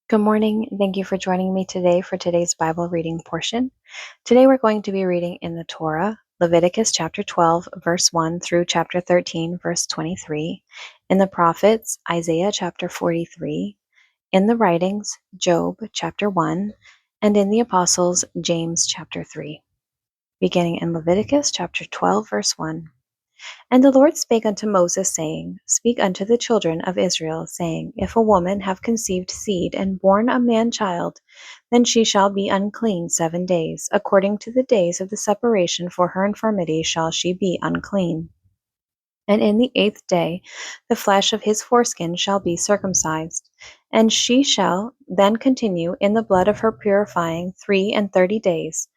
Good morning. Thank you for joining me today for today's Bible reading portion. Today we're going to be reading in the Torah, Leviticus chapter 12, verse 1 through chapter 13, verse 23, in the prophets, Isaiah chapter 43, in the writings, Job chapter 1, and in the apostles, James chapter 3. Beginning in Leviticus chapter 12, verse 1. And the Lord spake unto Moses, saying, Speak unto the children of Israel, saying, If a woman have conceived seed, and born a man child, then she shall be unclean 7 days. According to the days of the separation for her infirmity shall she be unclean. And in the 8th day the flesh of his foreskin shall be circumcised. And she shall then continue in the blood of her purifying 33 days.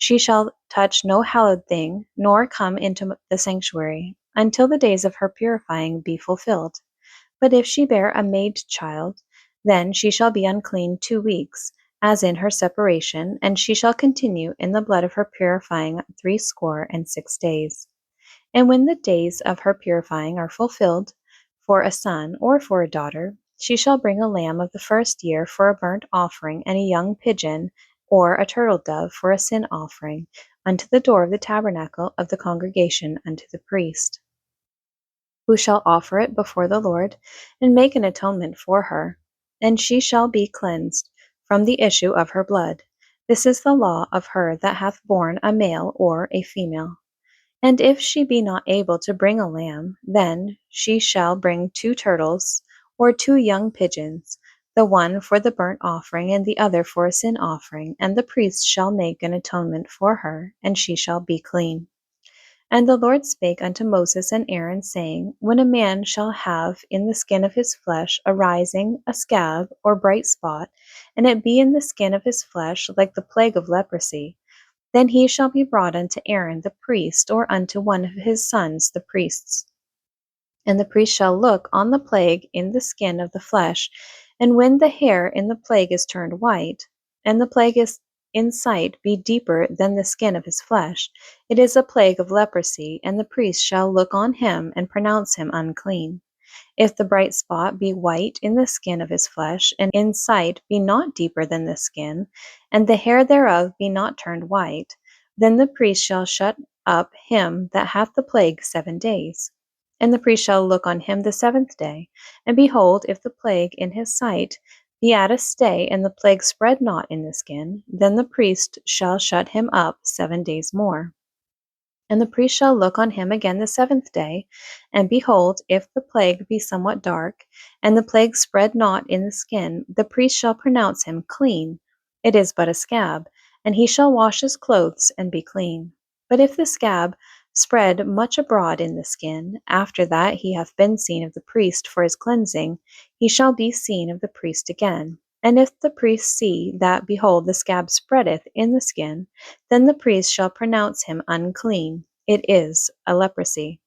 She shall touch no hallowed thing, nor come into the sanctuary, until the days of her purifying be fulfilled. But if she bear a maid child, then she shall be unclean 2 weeks, as in her separation, and she shall continue in the blood of her purifying 66 days. And when the days of her purifying are fulfilled, for a son or for a daughter, she shall bring a lamb of the first year for a burnt offering, and a young pigeon or a turtle dove for a sin offering, unto the door of the tabernacle of the congregation unto the priest, who shall offer it before the Lord, and make an atonement for her. And she shall be cleansed from the issue of her blood. This is the law of her that hath borne a male or a female. And if she be not able to bring a lamb, then she shall bring 2 turtles, or 2 young pigeons, the one for the burnt offering, and the other for a sin offering, and the priest shall make an atonement for her, and she shall be clean. And the Lord spake unto Moses and Aaron, saying, When a man shall have in the skin of his flesh a rising, a scab, or bright spot, and it be in the skin of his flesh like the plague of leprosy, then he shall be brought unto Aaron the priest, or unto one of his sons the priests. And the priest shall look on the plague in the skin of the flesh, and when the hair in the plague is turned white, and the plague is in sight be deeper than the skin of his flesh, it is a plague of leprosy, and the priest shall look on him and pronounce him unclean. If the bright spot be white in the skin of his flesh, and in sight be not deeper than the skin, and the hair thereof be not turned white, then the priest shall shut up him that hath the plague 7 days. And the priest shall look on him the 7th day, and behold, if the plague in his sight be at a stay, and the plague spread not in the skin, then the priest shall shut him up 7 days more. And the priest shall look on him again the 7th day, and behold, if the plague be somewhat dark, and the plague spread not in the skin, the priest shall pronounce him clean. It is but a scab, and he shall wash his clothes and be clean. But if the scab spread much abroad in the skin, after that he hath been seen of the priest for his cleansing, he shall be seen of the priest again. And if the priest see that, behold, the scab spreadeth in the skin, then the priest shall pronounce him unclean. It is a leprosy.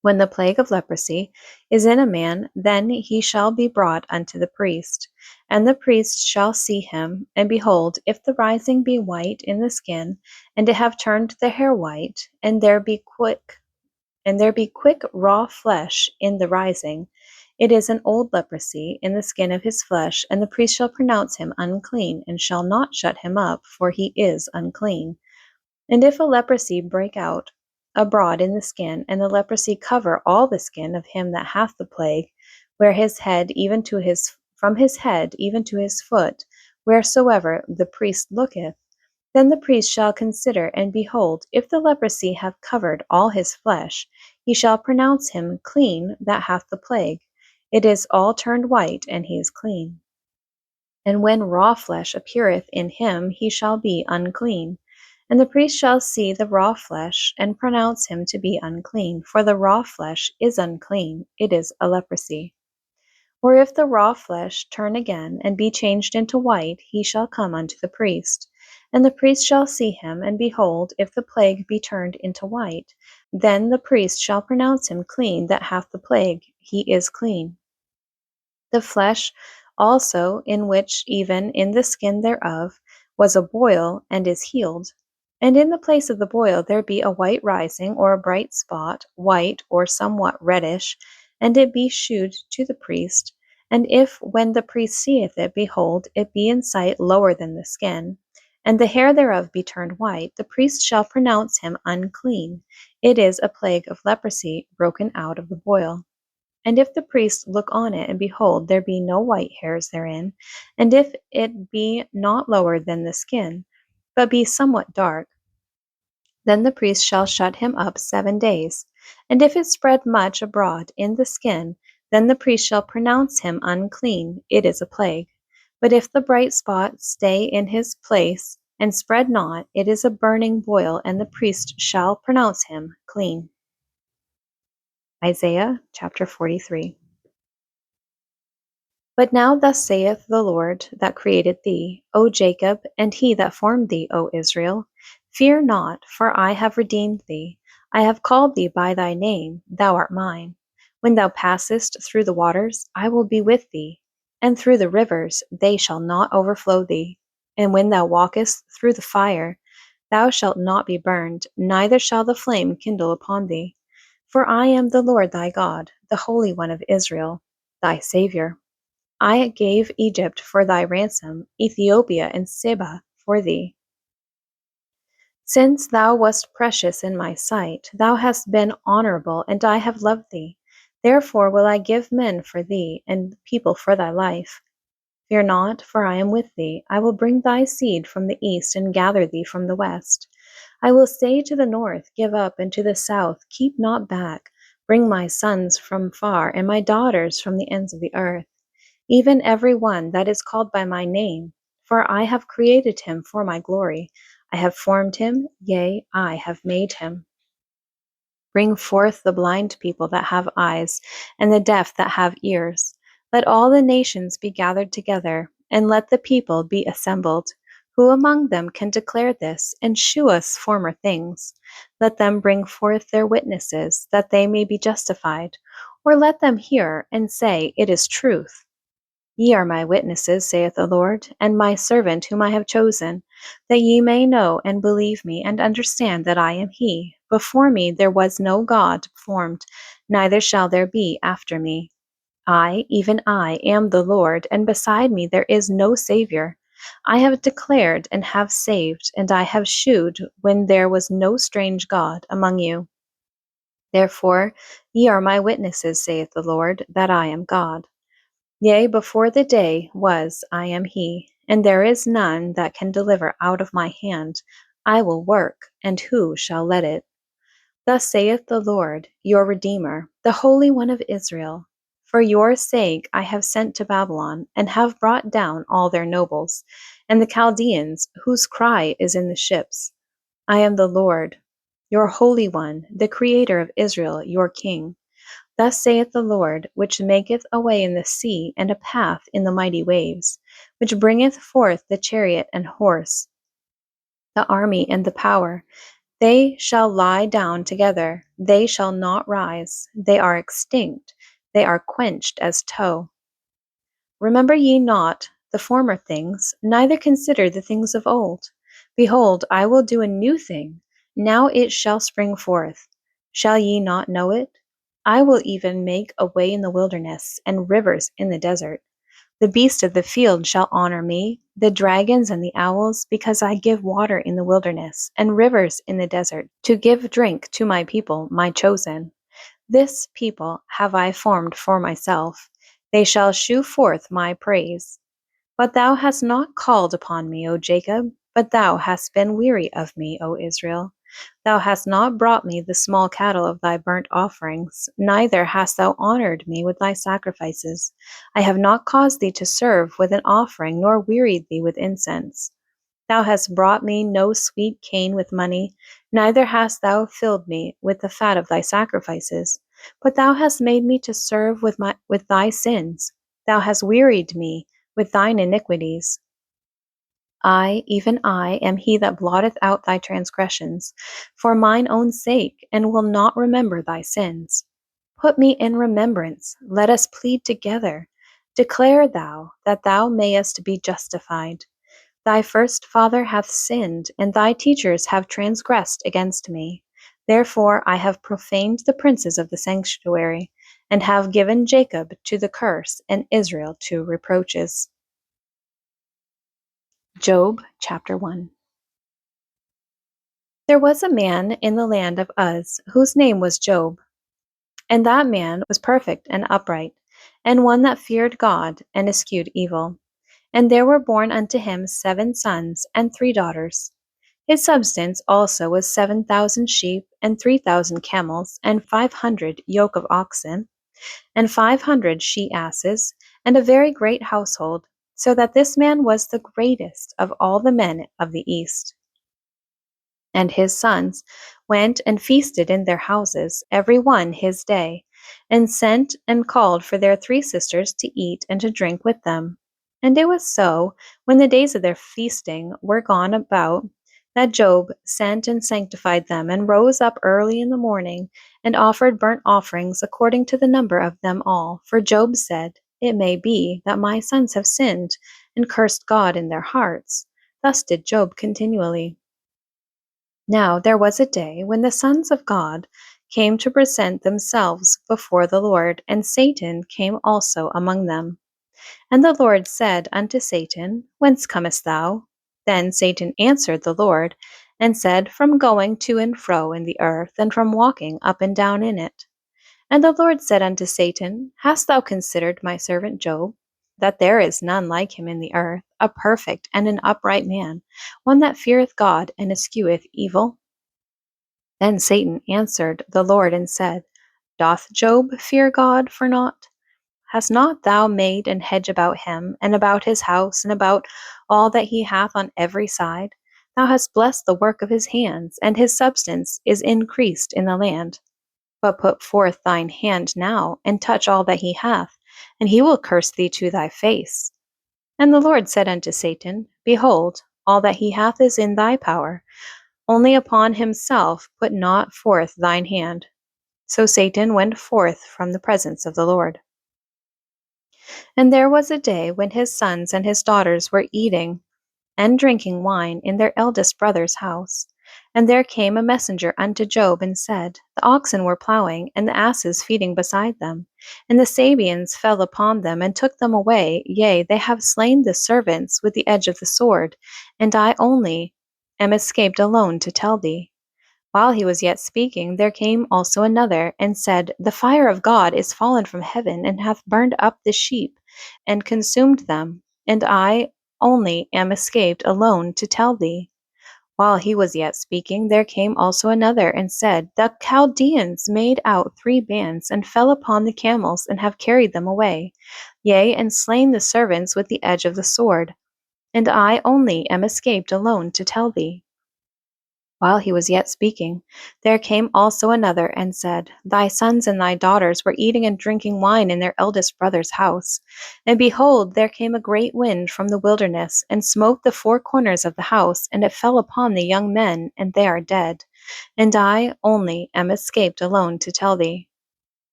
When the plague of leprosy is in a man, then he shall be brought unto the priest. And the priest shall see him, and behold, if the rising be white in the skin, and it have turned the hair white, and there be quick raw flesh in the rising, it is an old leprosy in the skin of his flesh, and the priest shall pronounce him unclean, and shall not shut him up, for he is unclean. And if a leprosy break out abroad in the skin, and the leprosy cover all the skin of him that hath the plague, from his head even to his foot, wheresoever the priest looketh, then the priest shall consider, and behold, if the leprosy have covered all his flesh, he shall pronounce him clean that hath the plague. It is all turned white, and he is clean. And when raw flesh appeareth in him, he shall be unclean. And the priest shall see the raw flesh, and pronounce him to be unclean, for the raw flesh is unclean, it is a leprosy. Or if the raw flesh turn again, and be changed into white, he shall come unto the priest. And the priest shall see him, and behold, if the plague be turned into white, then the priest shall pronounce him clean that hath the plague, he is clean. The flesh also, in which even in the skin thereof was a boil, and is healed, and in the place of the boil there be a white rising, or a bright spot, white or somewhat reddish, and it be shewed to the priest, And if, when the priest seeth it, behold, it be in sight lower than the skin, and the hair thereof be turned white, the priest shall pronounce him unclean. It is a plague of leprosy broken out of the boil. And if the priest look on it, and behold, there be no white hairs therein, and if it be not lower than the skin, but be somewhat dark, then the priest shall shut him up 7 days. And if it spread much abroad in the skin, then the priest shall pronounce him unclean. It is a plague. But if the bright spot stay in his place, and spread not, it is a burning boil, and the priest shall pronounce him clean. Isaiah chapter 43. But now thus saith the Lord that created thee, O Jacob, and he that formed thee, O Israel: Fear not, for I have redeemed thee. I have called thee by thy name, thou art mine. When thou passest through the waters, I will be with thee, and through the rivers, they shall not overflow thee. And when thou walkest through the fire, thou shalt not be burned, neither shall the flame kindle upon thee. For I am the Lord thy God, the Holy One of Israel, thy Saviour. I gave Egypt for thy ransom, Ethiopia and Seba for thee. Since thou wast precious in my sight, thou hast been honorable, and I have loved thee. Therefore will I give men for thee, and people for thy life. Fear not, for I am with thee. I will bring thy seed from the east, and gather thee from the west. I will say to the north, Give up, and to the south, Keep not back. Bring my sons from far, and my daughters from the ends of the earth. Even every one that is called by my name, for I have created him for my glory. I have formed him, yea, I have made him. Bring forth the blind people that have eyes, and the deaf that have ears. Let all the nations be gathered together, and let the people be assembled. Who among them can declare this, and shew us former things? Let them bring forth their witnesses, that they may be justified. Or let them hear, and say, It is truth. Ye are my witnesses, saith the Lord, and my servant whom I have chosen, that ye may know and believe me, and understand that I am he. Before me there was no God formed, neither shall there be after me. I, even I, am the Lord, and beside me there is no Savior. I have declared and have saved, and I have shewed when there was no strange God among you. Therefore ye are my witnesses, saith the Lord, that I am God. Yea, before the day was, I am he, and there is none that can deliver out of my hand. I will work, and who shall let it? Thus saith the Lord, your Redeemer, the Holy One of Israel: For your sake I have sent to Babylon, and have brought down all their nobles, and the Chaldeans, whose cry is in the ships. I am the Lord, your Holy One, the Creator of Israel, your King. Thus saith the Lord, which maketh a way in the sea, and a path in the mighty waves, which bringeth forth the chariot and horse, the army and the power. They shall lie down together, they shall not rise. They are extinct, they are quenched as tow. Remember ye not the former things, neither consider the things of old. Behold, I will do a new thing, now it shall spring forth. Shall ye not know it? I will even make a way in the wilderness, and rivers in the desert. The beasts of the field shall honor me, the dragons and the owls, because I give water in the wilderness, and rivers in the desert, to give drink to my people, my chosen. This people have I formed for myself. They shall shew forth my praise. But thou hast not called upon me, O Jacob, but thou hast been weary of me, O Israel. Thou hast not brought me the small cattle of thy burnt offerings, neither hast thou honored me with thy sacrifices. I have not caused thee to serve with an offering, nor wearied thee with incense. Thou hast brought me no sweet cane with money, neither hast thou filled me with the fat of thy sacrifices. But thou hast made me to serve with thy sins. Thou hast wearied me with thine iniquities. I, even I, am he that blotteth out thy transgressions, for mine own sake, and will not remember thy sins. Put me in remembrance, let us plead together. Declare thou, that thou mayest be justified. Thy first father hath sinned, and thy teachers have transgressed against me. Therefore I have profaned the princes of the sanctuary, and have given Jacob to the curse and Israel to reproaches. Job chapter 1. There was a man in the land of Uz, whose name was Job. And that man was perfect and upright, and one that feared God and eschewed evil. And there were born unto him 7 sons and 3 daughters. His substance also was 7,000 sheep, and 3,000 camels, and 500 yoke of oxen, and 500 she-asses, and a very great household, so that this man was the greatest of all the men of the east. And his sons went and feasted in their houses, every one his day, and sent and called for their 3 sisters to eat and to drink with them. And it was so, when the days of their feasting were gone about, that Job sent and sanctified them, and rose up early in the morning, and offered burnt offerings according to the number of them all. For Job said, It may be that my sons have sinned, and cursed God in their hearts. Thus did Job continually. Now there was a day when the sons of God came to present themselves before the Lord, and Satan came also among them. And the Lord said unto Satan, Whence comest thou? Then Satan answered the Lord, and said, From going to and fro in the earth, and from walking up and down in it. And the Lord said unto Satan, Hast thou considered my servant Job, that there is none like him in the earth, a perfect and an upright man, one that feareth God and escheweth evil? Then Satan answered the Lord and said, Doth Job fear God for naught? Hast not thou made an hedge about him, and about his house, and about all that he hath on every side? Thou hast blessed the work of his hands, and his substance is increased in the land. But put forth thine hand now, and touch all that he hath, and he will curse thee to thy face. And the Lord said unto Satan, Behold, all that he hath is in thy power, only upon himself put not forth thine hand. So Satan went forth from the presence of the Lord. And there was a day when his sons and his daughters were eating and drinking wine in their eldest brother's house. And there came a messenger unto Job, and said, The oxen were plowing, and the asses feeding beside them. And the Sabeans fell upon them, and took them away. Yea, they have slain the servants with the edge of the sword, and I only am escaped alone to tell thee. While he was yet speaking, there came also another, and said, The fire of God is fallen from heaven, and hath burned up the sheep, and consumed them. And I only am escaped alone to tell thee. While he was yet speaking, there came also another, and said, The Chaldeans made out 3 bands, and fell upon the camels, and have carried them away, yea, and slain the servants with the edge of the sword. And I only am escaped alone to tell thee. While he was yet speaking, there came also another, and said, Thy sons and thy daughters were eating and drinking wine in their eldest brother's house. And behold, there came a great wind from the wilderness, and smote the 4 corners of the house, and it fell upon the young men, and they are dead. And I only am escaped alone to tell thee.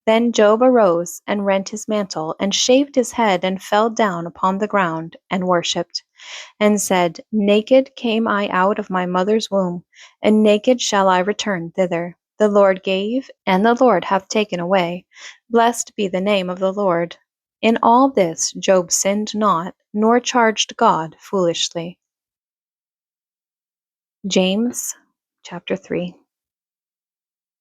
Then Job arose, and rent his mantle, and shaved his head, and fell down upon the ground, and worshipped, and said, Naked came I out of my mother's womb, and naked shall I return thither. The Lord gave, and the Lord hath taken away. Blessed be the name of the Lord. In all this Job sinned not, nor charged God foolishly. James chapter 3.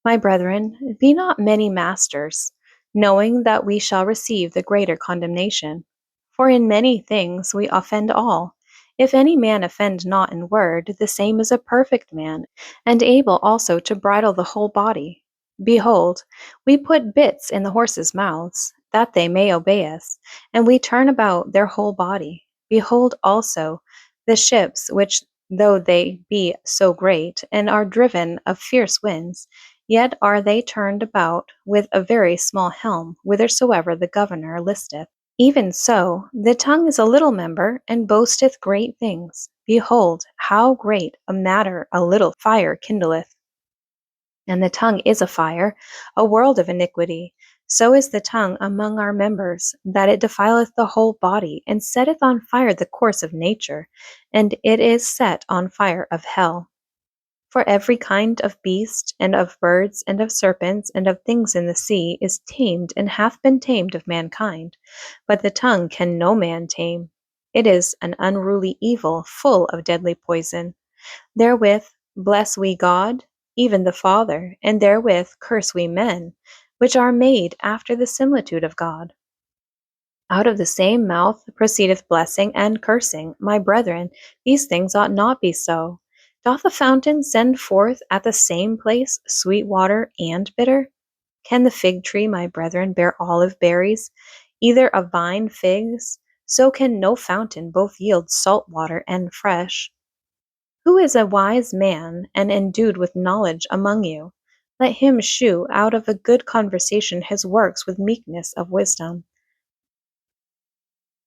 My brethren, be not many masters, knowing that we shall receive the greater condemnation. For in many things we offend all. If any man offend not in word, the same is a perfect man, and able also to bridle the whole body. Behold, we put bits in the horses' mouths, that they may obey us, and we turn about their whole body. Behold also the ships, which though they be so great, and are driven of fierce winds, yet are they turned about with a very small helm, whithersoever the governor listeth. Even so, the tongue is a little member, and boasteth great things. Behold, how great a matter a little fire kindleth. And the tongue is a fire, a world of iniquity. So is the tongue among our members, that it defileth the whole body, and setteth on fire the course of nature, and it is set on fire of hell. For every kind of beast, and of birds, and of serpents, and of things in the sea, is tamed, and hath been tamed of mankind. But the tongue can no man tame. It is an unruly evil, full of deadly poison. Therewith bless we God, even the Father, and therewith curse we men, which are made after the similitude of God. Out of the same mouth proceedeth blessing and cursing. My brethren, these things ought not be so. Doth a fountain send forth at the same place sweet water and bitter? Can the fig tree, my brethren, bear olive berries, either a vine figs? So can no fountain both yield salt water and fresh. Who is a wise man and endued with knowledge among you? Let him shew out of a good conversation his works with meekness of wisdom.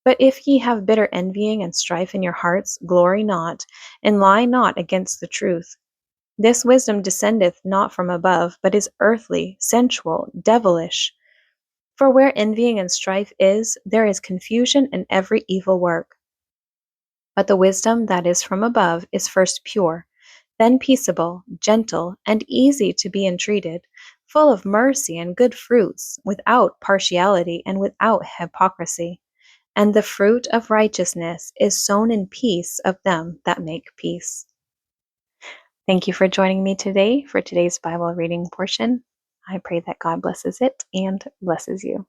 But if ye have bitter envying and strife in your hearts, glory not, and lie not against the truth. This wisdom descendeth not from above, but is earthly, sensual, devilish. For where envying and strife is, there is confusion and every evil work. But the wisdom that is from above is first pure, then peaceable, gentle, and easy to be entreated, full of mercy and good fruits, without partiality and without hypocrisy. And the fruit of righteousness is sown in peace of them that make peace. Thank you for joining me today for today's Bible reading portion. I pray that God blesses it and blesses you.